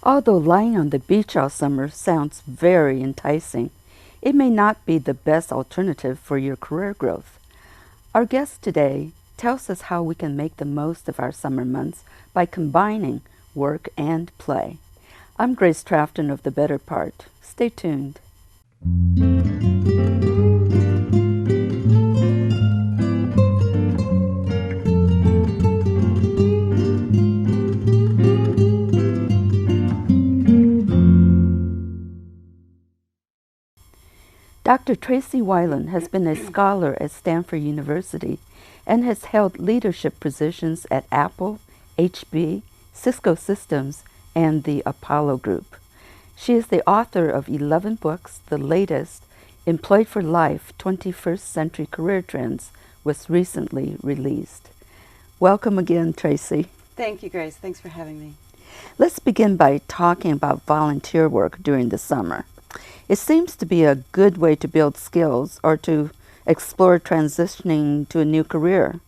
Although lying on the beach all summer sounds very enticing, it may not be the best alternative for your career growth. Our guest today tells us how we can make the most of our summer months by combining work and play. I'm Grace Trafton of The Better Part. Stay tuned. Dr. Tracey Wilen has been a scholar at Stanford University and has held leadership positions at Apple, HB, Cisco Systems, and the Apollo Group. She is the author of 11 books. The latest, Employed for Life, 21st Century Career Trends, was recently released. Welcome again, Tracey. Thank you, Grace. Thanks for having me. Let's begin by talking about volunteer work during the summer. It seems to be a good way to build skills or to explore transitioning to a new career,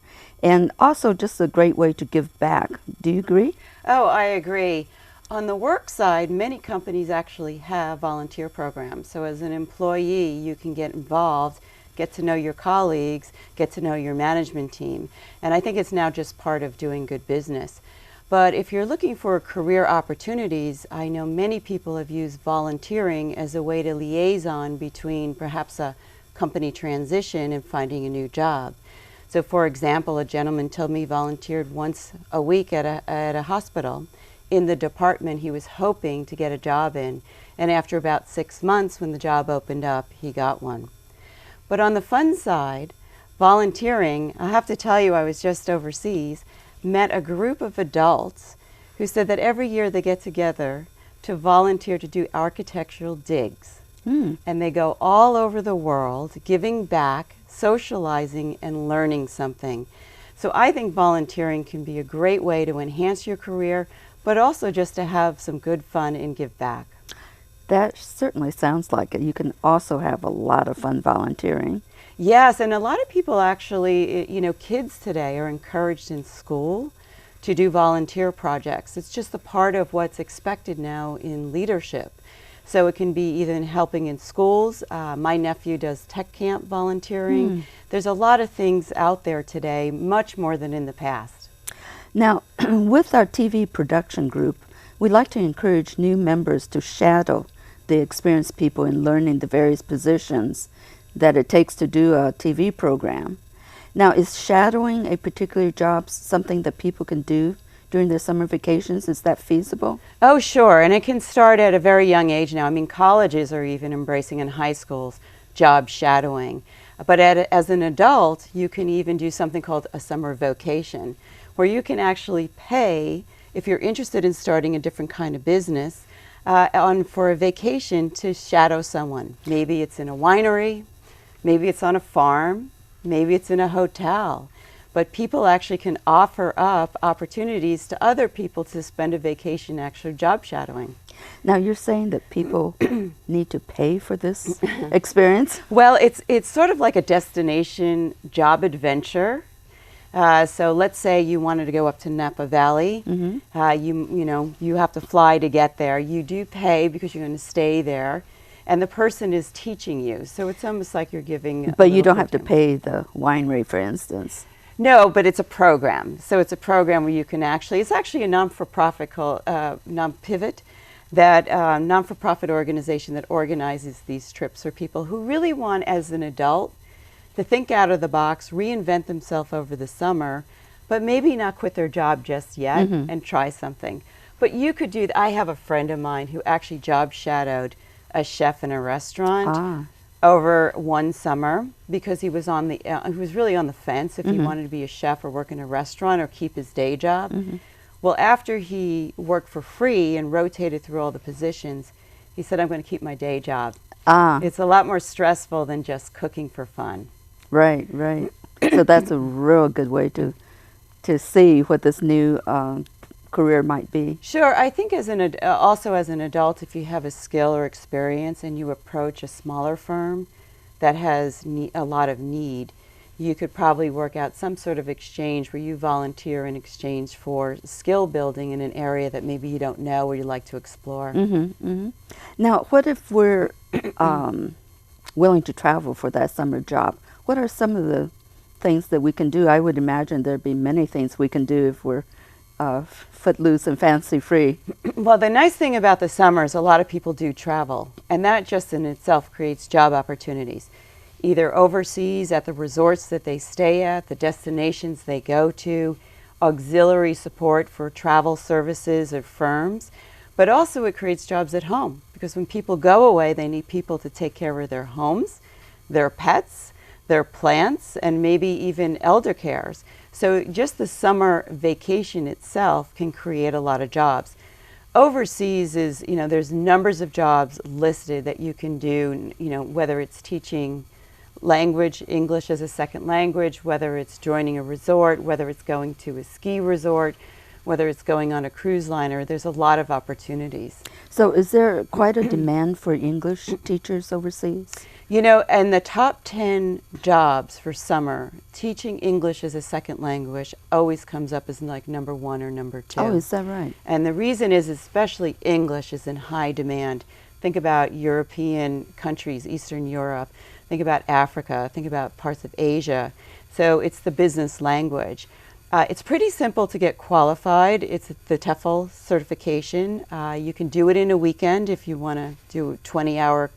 and also just a great way to give back. Do you agree? Oh, I agree. On the work side, many companies actually have volunteer programs. So as an employee, you can get involved, get to know your colleagues, get to know your management team. And I think it's now just part of doing good business. But if you're looking for career opportunities, I know many people have used volunteering as a way to liaison between perhaps a company transition and finding a new job. So for example, a gentleman told me he volunteered once a week at a hospital in the department he was hoping to get a job in. And after about 6 months, when the job opened up, he got one. But on the fun side, volunteering, I have to tell you, I was just overseas, met a group of adults who said that every year they get together to volunteer to do architectural digs. And they go all over the world giving back, socializing, and learning something. So I think volunteering can be a great way to enhance your career, but also just to have some good fun and give back. That certainly sounds like it. You can also have a lot of fun volunteering. Yes, and a lot of people actually, kids today are encouraged in school to do volunteer projects. It's just a part of what's expected now in leadership. So it can be even helping in schools. My nephew does tech camp volunteering. There's a lot of things out there today, much more than in the past. Now, with our TV production group, we like to encourage new members to shadow the experienced people in learning the various positions that it takes to do a TV program. Now, is shadowing a particular job something that people can do during their summer vacations? Is that feasible? Oh, sure, and it can start at a very young age now. I mean, colleges are even embracing in high schools job shadowing. But as an adult, you can even do something called a summer vocation, where you can actually pay, if you're interested in starting a different kind of business, for a vacation to shadow someone. Maybe it's in a winery, maybe it's on a farm, maybe it's in a hotel. But people actually can offer up opportunities to other people to spend a vacation actually job shadowing. Now, you're saying that people need to pay for this experience? Well, it's sort of like a destination job adventure. So let's say you wanted to go up to Napa Valley. You have to fly to get there. You do pay because you're going to stay there, and the person is teaching you. So it's almost like you're giving. But you don't have to pay the winery, for instance. No, but it's a program. So it's a program where you can it's actually a non-for-profit called Non-Pivot, that non-for-profit organization that organizes these trips for people who really want, as an adult, to think out of the box, reinvent themselves over the summer, but maybe not quit their job just yet and try something. But you could do that. I have a friend of mine who actually job shadowed a chef in a restaurant over one summer because he was he was really on the fence if he wanted to be a chef or work in a restaurant or keep his day job. Well, after he worked for free and rotated through all the positions, he said, I'm going to keep my day job. It's a lot more stressful than just cooking for fun. Right, right. So that's a real good way to see what this new career might be. Sure. I think also as an adult, if you have a skill or experience and you approach a smaller firm that has a lot of need, you could probably work out some sort of exchange where you volunteer in exchange for skill building in an area that maybe you don't know or you like to explore. Now, what if we're willing to travel for that summer job? What are some of the things that we can do? I would imagine there'd be many things we can do if we're footloose and fancy free. Well, the nice thing about the summer is a lot of people do travel, and that just in itself creates job opportunities, either overseas at the resorts that they stay at, the destinations they go to, auxiliary support for travel services or firms, but also it creates jobs at home, because when people go away, they need people to take care of their homes, their pets, their plants, and maybe even elder cares. So just the summer vacation itself can create a lot of jobs. Overseas is, there's numbers of jobs listed that you can do, whether it's teaching language, English as a second language, whether it's joining a resort, whether it's going to a ski resort, whether it's going on a cruise liner. There's a lot of opportunities. So is there quite a demand for English teachers overseas? And the top 10 jobs for summer, teaching English as a second language always comes up as like number 1 or number 2. Oh, is that right? And the reason is especially English is in high demand. Think about European countries, Eastern Europe. Think about Africa. Think about parts of Asia. So it's the business language. It's pretty simple to get qualified. It's the TEFL certification. You can do it in a weekend if you want to do a 20-hour,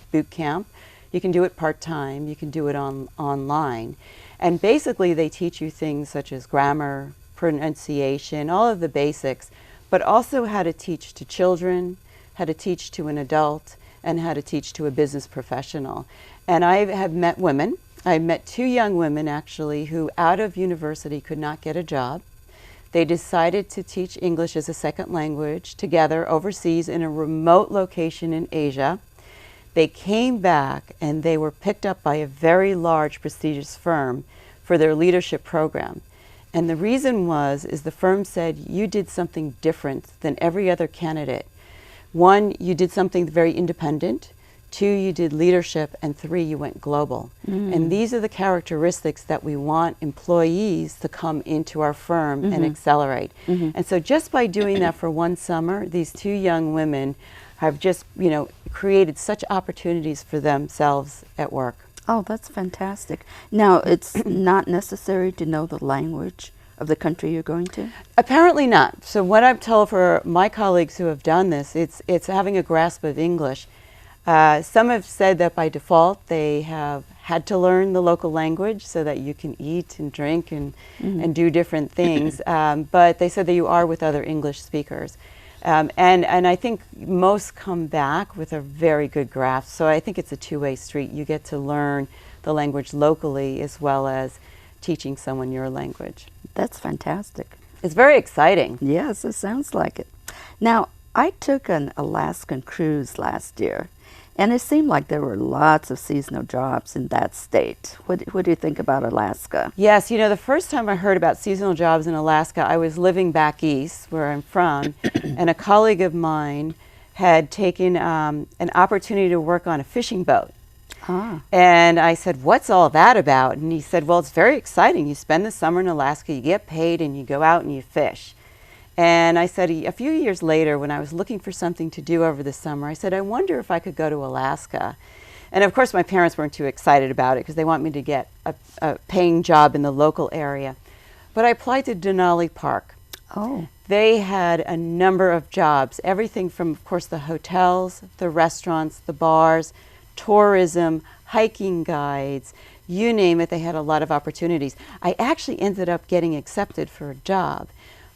boot camp. You can do it part-time. You can do it online. And basically they teach you things such as grammar, pronunciation, all of the basics, but also how to teach to children, how to teach to an adult, and how to teach to a business professional. And I have met women. I met 2 young women actually who out of university could not get a job. They decided to teach English as a second language together overseas in a remote location in Asia. They came back and they were picked up by a very large prestigious firm for their leadership program. And the reason is the firm said, you did something different than every other candidate. 1, you did something very independent. 2, you did leadership. And 3, you went global. And these are the characteristics that we want employees to come into our firm and accelerate. And so just by doing that for 1 summer, these 2 young women have just, created such opportunities for themselves at work. Oh, that's fantastic. Now, it's not necessary to know the language of the country you're going to? Apparently not. So what I've told for my colleagues who have done this, it's having a grasp of English. Some have said that by default they have had to learn the local language so that you can eat and drink and do different things. But they said that you are with other English speakers. And I think most come back with a very good grasp. So I think it's a two-way street. You get to learn the language locally as well as teaching someone your language. That's fantastic. It's very exciting. Yes, it sounds like it. Now, I took an Alaskan cruise last year, and it seemed like there were lots of seasonal jobs in that state. What do you think about Alaska? Yes, the first time I heard about seasonal jobs in Alaska, I was living back east, where I'm from, and a colleague of mine had taken an opportunity to work on a fishing boat. And I said, what's all that about? And he said, well, it's very exciting. You spend the summer in Alaska, you get paid, and you go out and you fish. And I said, a few years later, when I was looking for something to do over the summer, I said, I wonder if I could go to Alaska. And of course, my parents weren't too excited about it because they want me to get a paying job in the local area. But I applied to Denali Park. Oh. They had a number of jobs, everything from, of course, the hotels, the restaurants, the bars, tourism, hiking guides, you name it, they had a lot of opportunities. I actually ended up getting accepted for a job.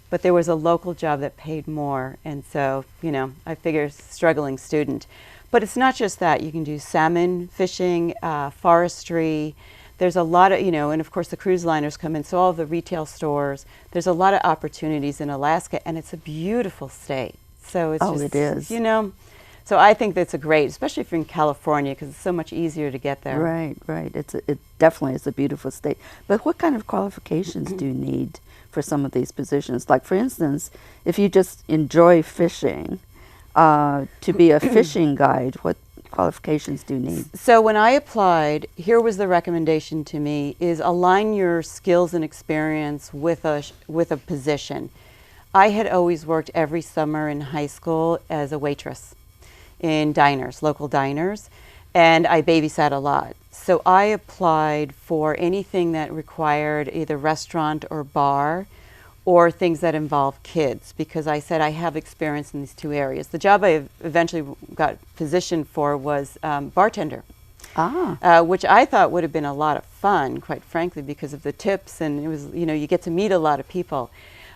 But there was a local job that paid more, and so, I figure struggling student. But it's not just that. You can do salmon fishing, forestry. There's a lot of, and of course the cruise liners come in, so all of the retail stores. There's a lot of opportunities in Alaska, and it's a beautiful state. So it's it is. So I think that's a great, especially if you're in California, because it's so much easier to get there. Right. It definitely is a beautiful state. But what kind of qualifications do you need for some of these positions? Like, for instance, if you just enjoy fishing, to be a fishing guide, what qualifications do you need? So when I applied, here was the recommendation to me, is align your skills and experience with a position. I had always worked every summer in high school as a waitress in diners, local diners, and I babysat a lot. So I applied for anything that required either restaurant or bar, or things that involve kids, because I said I have experience in these two areas. The job I eventually got positioned for was bartender, which I thought would have been a lot of fun, quite frankly, because of the tips, and it was, you know, you get to meet a lot of people.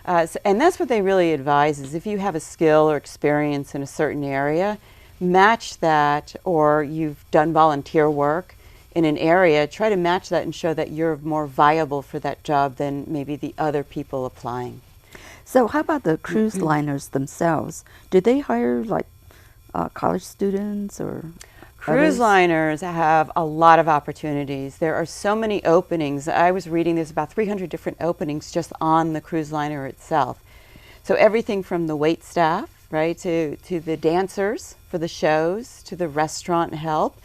And that's what they really advise, is if you have a skill or experience in a certain area, match that, or you've done volunteer work in an area, try to match that and show that you're more viable for that job than maybe the other people applying. So how about the cruise liners themselves? Do they hire like college students or Cruise others? liners have a lot of opportunities. There are so many openings. I was reading there's about 300 different openings just on the cruise liner itself. So everything from the wait staff, right, to the dancers for the shows, to the restaurant help,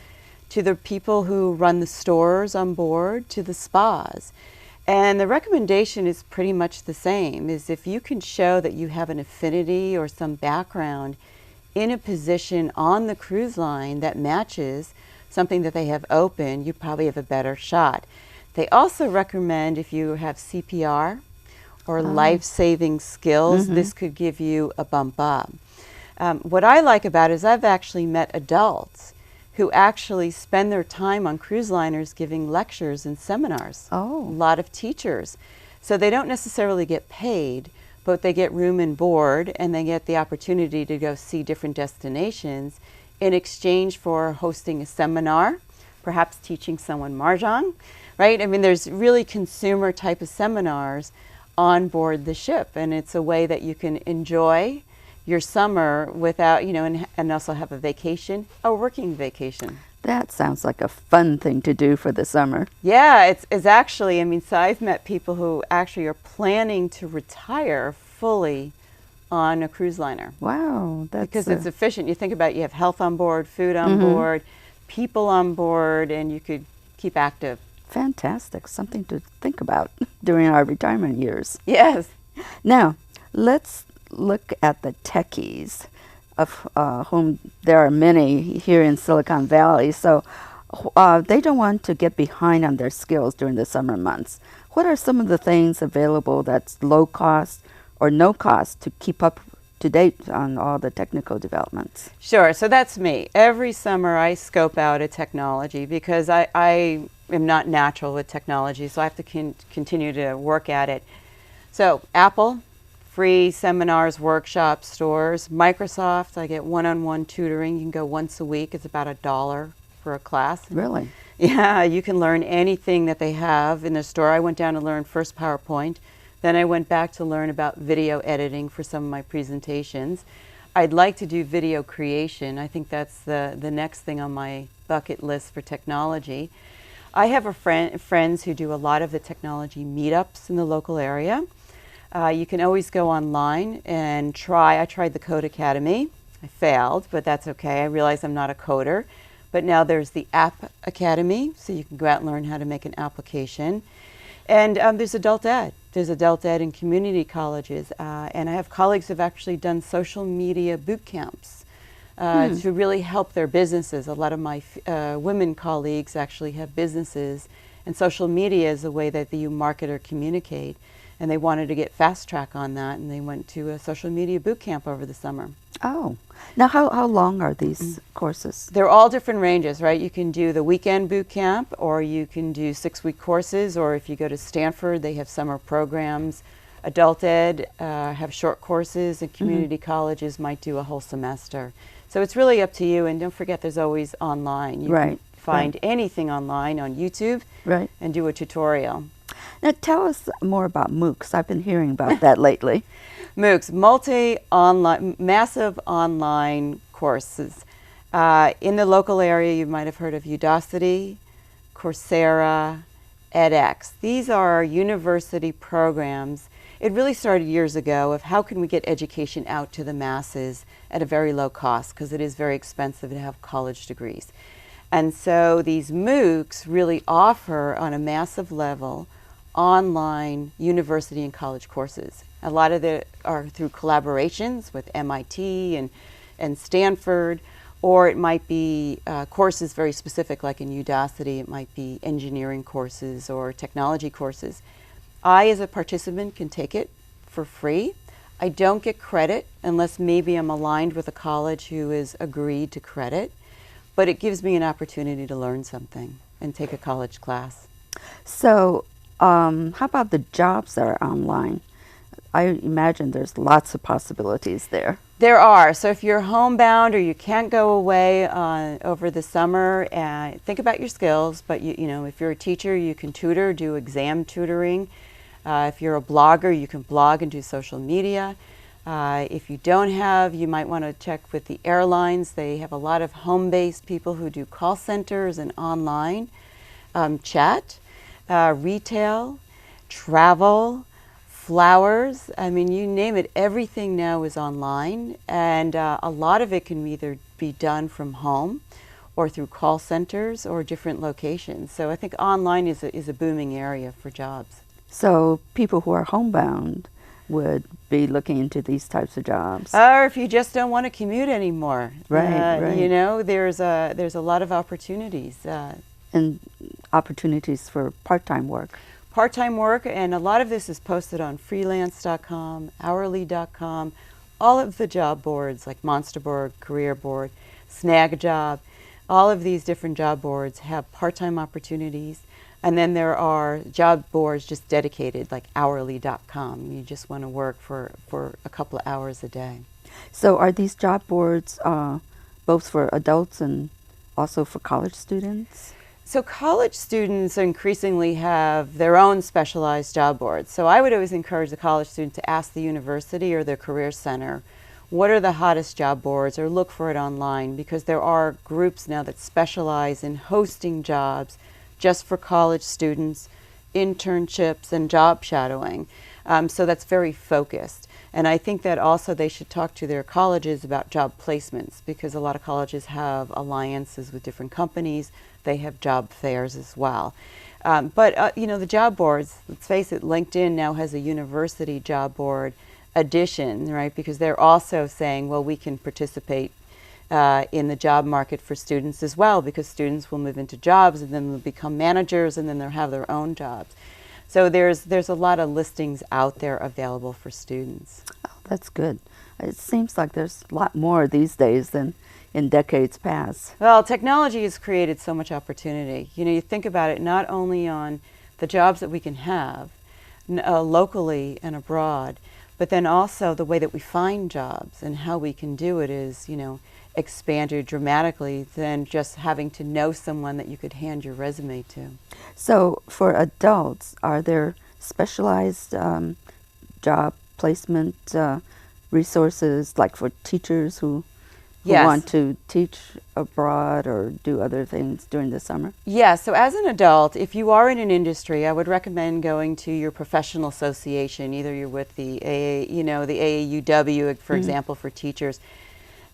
to the people who run the stores on board, to the spas. And the recommendation is pretty much the same, is if you can show that you have an affinity or some background in a position on the cruise line that matches something that they have open, you probably have a better shot. They also recommend if you have CPR or life-saving skills, this could give you a bump up. What I like about it is I've actually met adults who actually spend their time on cruise liners giving lectures and seminars. A lot of teachers. So they don't necessarily get paid, but they get room and board, and they get the opportunity to go see different destinations in exchange for hosting a seminar, perhaps teaching someone Mahjong, right? I mean, there's really consumer type of seminars on board the ship, and it's a way that you can enjoy your summer without, you know, and also have a vacation, a working vacation. That sounds like a fun thing to do for the summer. Yeah, it's actually, I mean, so I've met people who actually are planning to retire fully on a cruise liner. Wow, that's because it's efficient. You think about it, you have health on board, food on board, people on board, and you could keep active. fantastic. Something to think about during our retirement years. Yes. Now, let's look at the techies, of whom there are many here in Silicon Valley. So they don't want to get behind on their skills during the summer months. What are some of the things available that's low cost or no cost to keep up to date on all the technical developments? Sure. So that's me. Every summer I scope out a technology because I am not natural with technology, so I have to continue to work at it. So Apple, free seminars, workshops, stores. Microsoft, I get one-on-one tutoring. You can go once a week. It's about $1 for a class. Really? Yeah, you can learn anything that they have in the store. I went down to learn first PowerPoint. Then I went back to learn about video editing for some of my presentations. I'd like to do video creation. I think that's the next thing on my bucket list for technology. I have friends who do a lot of the technology meetups in the local area. You can always go online and try. I tried the Code Academy. I failed, but that's okay. I realize I'm not a coder. But now there's the App Academy, so you can go out and learn how to make an application. And there's adult ed. There's adult ed in community colleges. And I have colleagues who have actually done social media boot camps to really help their businesses. A lot of my women colleagues actually have businesses, and social media is a way that you market or communicate. And they wanted to get fast track on that, and they went to a social media boot camp over the summer. Oh. Now, how long are these courses? They're all different ranges, right? You can do the weekend boot camp, or you can do 6-week courses, or if you go to Stanford, they have summer programs. Adult ed have short courses, and community colleges might do a whole semester. So it's really up to you, and don't forget there's always online. You can find anything online on YouTube and do a tutorial. Now tell us more about MOOCs. I've been hearing about that lately. MOOCs, massive online courses. In the local area, you might have heard of Udacity, Coursera, edX. These are university programs. It really started years ago of how can we get education out to the masses at a very low cost, because it is very expensive to have college degrees. And so these MOOCs really offer on a massive level online university and college courses. A lot of them are through collaborations with MIT and Stanford, or it might be courses very specific, like in Udacity, it might be engineering courses or technology courses. I, as a participant, can take it for free. I don't get credit unless maybe I'm aligned with a college who has agreed to credit, but it gives me an opportunity to learn something and take a college class. So, how about the jobs that are online? I imagine there's lots of possibilities there. There are. So if you're homebound or you can't go away over the summer, think about your skills. But you know, if you're a teacher, you can tutor, do exam tutoring. If you're a blogger, you can blog and do social media. If you don't have, you might want to check with the airlines. They have a lot of home-based people who do call centers and online chat, retail, travel, flowers. I mean, you name it, everything now is online, and a lot of it can either be done from home or through call centers or different locations. So I think online is a booming area for jobs. So people who are homebound would be looking into these types of jobs. Or if you just don't want to commute anymore. Right. You know, there's a lot of opportunities. And opportunities for part-time work. Part-time work, and a lot of this is posted on freelance.com, hourly.com, all of the job boards like Monster Board, Career Board, Snag a Job. All of these different job boards have part-time opportunities. And then there are job boards just dedicated, like hourly.com. You just want to work for a couple of hours a day. So are these job boards both for adults and also for college students? So college students increasingly have their own specialized job boards. So I would always encourage the college student to ask the university or their career center, what are the hottest job boards, or look for it online, because there are groups now that specialize in hosting jobs just for college students, internships, and job shadowing. So that's very focused. And I think that also they should talk to their colleges about job placements, because a lot of colleges have alliances with different companies. They have job fairs as well. But you know, the job boards, let's face it, LinkedIn now has a university job board edition, right? Because they're also saying, well, we can participate in the job market for students as well, because students will move into jobs and then they'll become managers and then they'll have their own jobs. So there's a lot of listings out there available for students. Oh, that's good. It seems like there's a lot more these days than in decades past. Well, technology has created so much opportunity. You know, you think about it not only on the jobs that we can have locally and abroad, but then also the way that we find jobs and how we can do it is, you know, expanded dramatically than just having to know someone that you could hand your resume to. So for adults, are there specialized job placement resources, like for teachers who Yes. want to teach abroad or do other things during the summer? Yeah, so as an adult, if you are in an industry, I would recommend going to your professional association. Either you're with the the AAUW, for example, for teachers.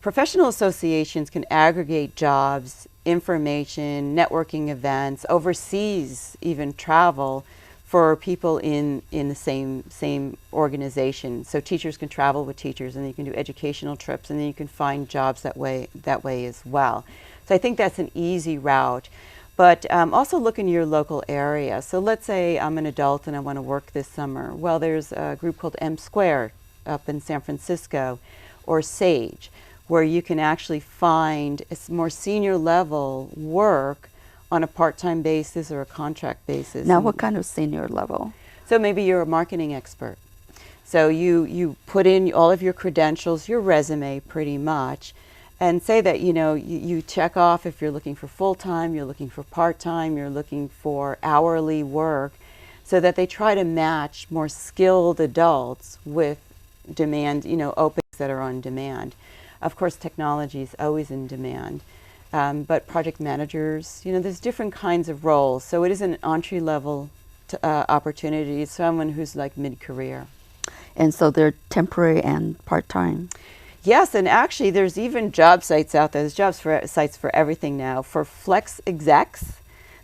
Professional associations can aggregate jobs, information, networking events, overseas even travel for people in the same organization. So teachers can travel with teachers, and you can do educational trips, and then you can find jobs that way as well. So I think that's an easy route. But also look in your local area. So let's say I'm an adult and I want to work this summer. Well, there's a group called M Squared up in San Francisco, or SAGE, where you can actually find more senior level work on a part-time basis or a contract basis. Now, what kind of senior level? So maybe you're a marketing expert. So you put in all of your credentials, your resume pretty much, and say that, you know, you check off if you're looking for full-time, you're looking for part-time, you're looking for hourly work, so that they try to match more skilled adults with demand, you know, openings that are on demand. Of course, technology is always in demand. but project managers, there's different kinds of roles. So it is an entry-level opportunity. It's someone who's like mid-career. And so they're temporary and part-time. Yes, and actually there's even job sites out there. There's sites for everything now. For flex execs,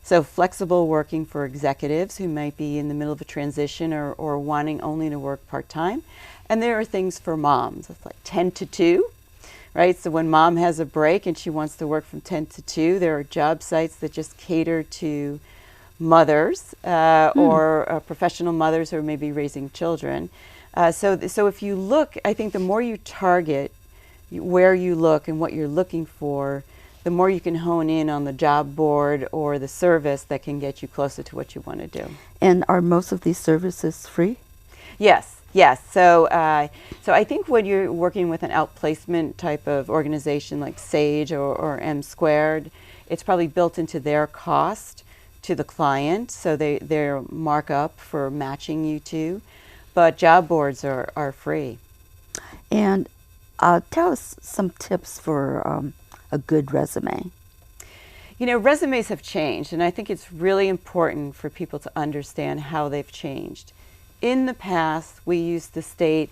so flexible working for executives who might be in the middle of a transition or wanting only to work part-time. And there are things for moms. It's like 10 to 2, right? So when mom has a break and she wants to work from 10 to 2, there are job sites that just cater to mothers or professional mothers who are maybe raising children. So if you look, I think the more you target where you look and what you're looking for, the more you can hone in on the job board or the service that can get you closer to what you want to do. And are most of these services free? Yes. So I think when you're working with an outplacement type of organization like Sage or M Squared, it's probably built into their cost to the client, so their markup for matching you to. But job boards are free. And tell us some tips for a good resume. Resumes have changed, and I think it's really important for people to understand how they've changed. In the past, we used to state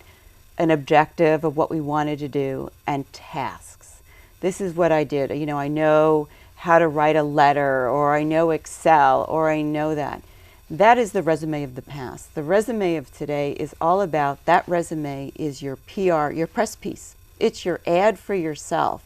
an objective of what we wanted to do and tasks. This is what I did. I know how to write a letter, or I know Excel, or I know that. That is the resume of the past. The resume of today is all about, that resume is your PR, your press piece. It's your ad for yourself,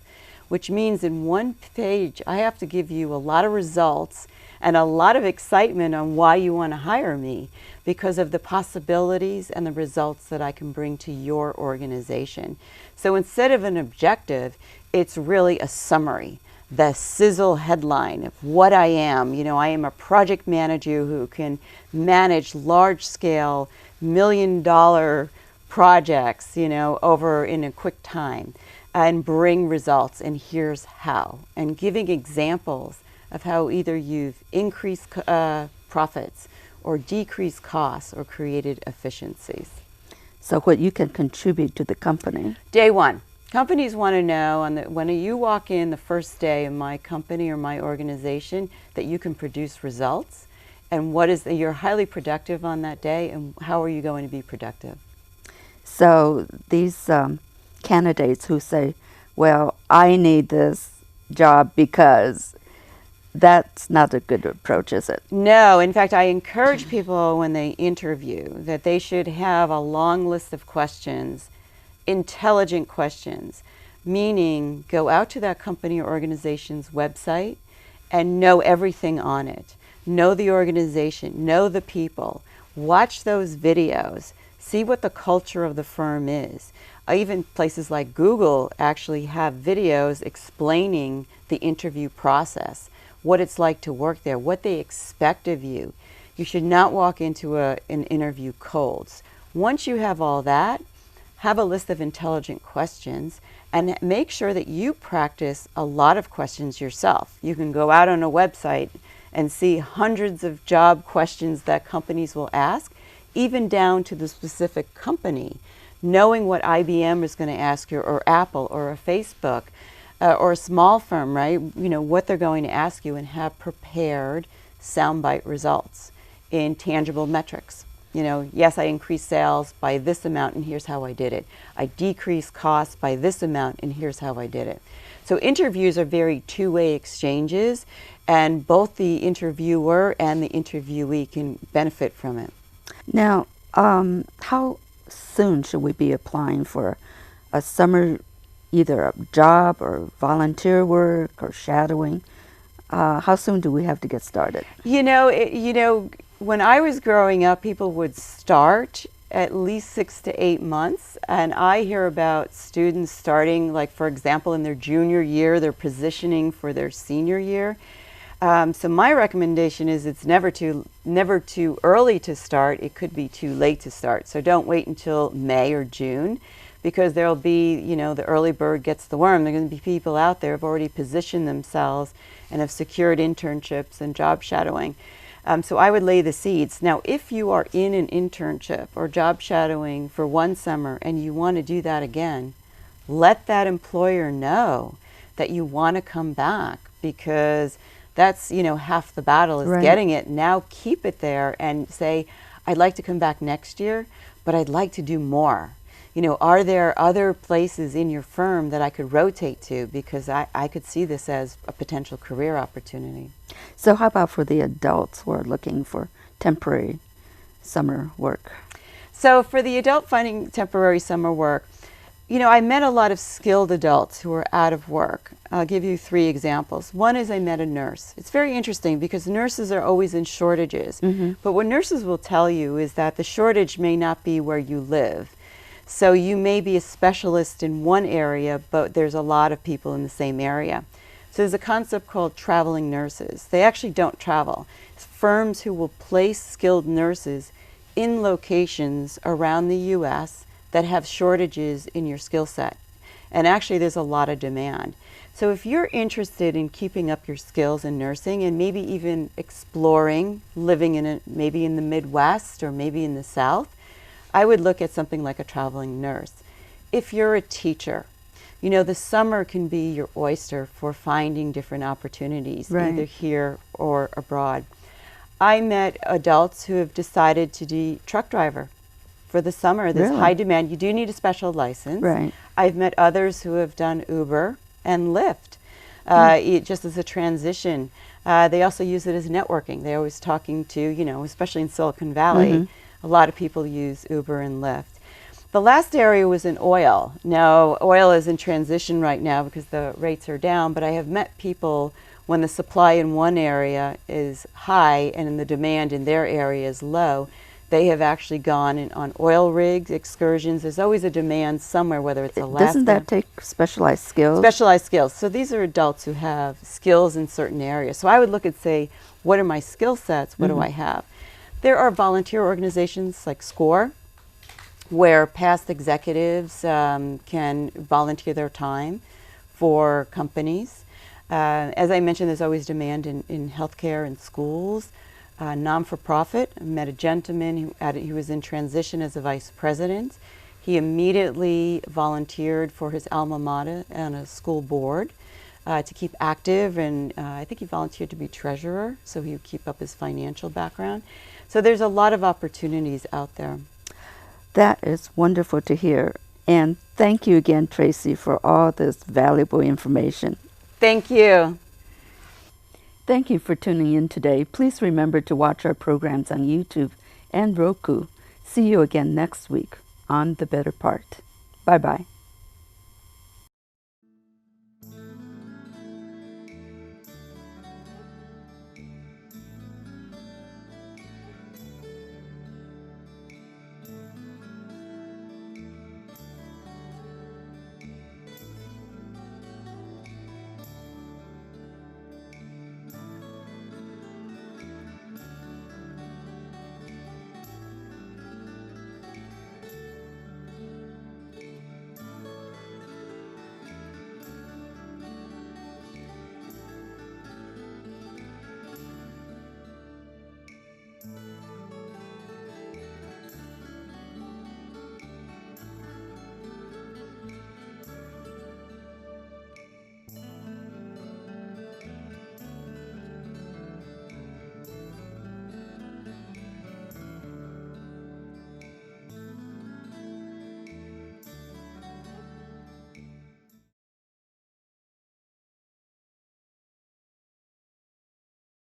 which means in one page, I have to give you a lot of results and a lot of excitement on why you want to hire me because of the possibilities and the results that I can bring to your organization. So instead of an objective, it's really a summary. The sizzle headline of what I am. I am a project manager who can manage large-scale, million-dollar projects, over in a quick time and bring results, and here's how. And giving examples of how either you've increased profits or decreased costs or created efficiencies. So what you can contribute to the company. Day one. Companies want to know when you walk in the first day of my company or my organization that you can produce results, and you're highly productive on that day, and how are you going to be productive? So these candidates who say, well, I need this job because, that's not a good approach, is it? No. In fact, I encourage people when they interview that they should have a long list of questions, intelligent questions, meaning go out to that company or organization's website and know everything on it. Know the organization, know the people, watch those videos, see what the culture of the firm is. Even places like Google actually have videos explaining the interview process, what it's like to work there, what they expect of you. You should not walk into an interview cold. Once you have all that, have a list of intelligent questions and make sure that you practice a lot of questions yourself. You can go out on a website and see hundreds of job questions that companies will ask, even down to the specific company. Knowing what IBM is going to ask you, or Apple, or a Facebook, or a small firm, right? What they're going to ask you, and have prepared soundbite results in tangible metrics. Yes, I increased sales by this amount, and here's how I did it. I decreased costs by this amount, and here's how I did it. So interviews are very two-way exchanges, and both the interviewer and the interviewee can benefit from it. Now, how soon should we be applying for a summer, either a job or volunteer work or shadowing? How soon do we have to get started? When I was growing up, people would start at least 6 to 8 months, and I hear about students starting, like for example, in their junior year, they're positioning for their senior year. So my recommendation is it's never too early to start. It could be too late to start. So don't wait until May or June, because there'll be, the early bird gets the worm. There are going to be people out there who have already positioned themselves and have secured internships and job shadowing. So I would lay the seeds. Now, if you are in an internship or job shadowing for one summer and you want to do that again, let that employer know, that you want to come back, because that's, you know, half the battle is Right. getting it. Now keep it there and say, I'd like to come back next year, but I'd like to do more. You know, are there other places in your firm that I could rotate to, because I could see this as a potential career opportunity. So how about for the adults who are looking for temporary summer work? So for the adult finding temporary summer work, you know, I met a lot of skilled adults who are out of work. I'll give you 3 examples. One is I met a nurse. It's very interesting because nurses are always in shortages. But what nurses will tell you is that the shortage may not be where you live. So you may be a specialist in one area, but there's a lot of people in the same area. So there's a concept called traveling nurses. They actually don't travel. It's firms who will place skilled nurses in locations around the U.S. that have shortages in your skill set. And actually there's a lot of demand. So if you're interested in keeping up your skills in nursing and maybe even exploring living in maybe in the Midwest or maybe in the South, I would look at something like a traveling nurse. If you're a teacher, you know, the summer can be your oyster for finding different opportunities, Right. either here or abroad. I met adults who have decided to be truck driver for the summer. There's Really? high demand. You do need a special license. Right. I've met others who have done Uber and Lyft, just as a transition. They also use it as networking. They're always talking to, you know, especially in Silicon Valley, a lot of people use Uber and Lyft. The last area was in oil. Now, oil is in transition right now because the rates are down, but I have met people when the supply in one area is high and the demand in their area is low, they have actually gone on oil rigs, excursions. There's always a demand somewhere, whether it's Alaska. Doesn't that take specialized skills? Specialized skills. So these are adults who have skills in certain areas. So I would look and say, what are my skill sets? What do I have? There are volunteer organizations like SCORE, where past executives can volunteer their time for companies. As I mentioned, there's always demand in healthcare and schools. Non-for-profit, I met a gentleman who was in transition as a vice president. He immediately volunteered for his alma mater on a school board to keep active, and I think he volunteered to be treasurer, so he would keep up his financial background. So there's a lot of opportunities out there. That is wonderful to hear. And thank you again, Tracey, for all this valuable information. Thank you. Thank you for tuning in today. Please remember to watch our programs on YouTube and Roku. See you again next week on The Better Part. Bye-bye.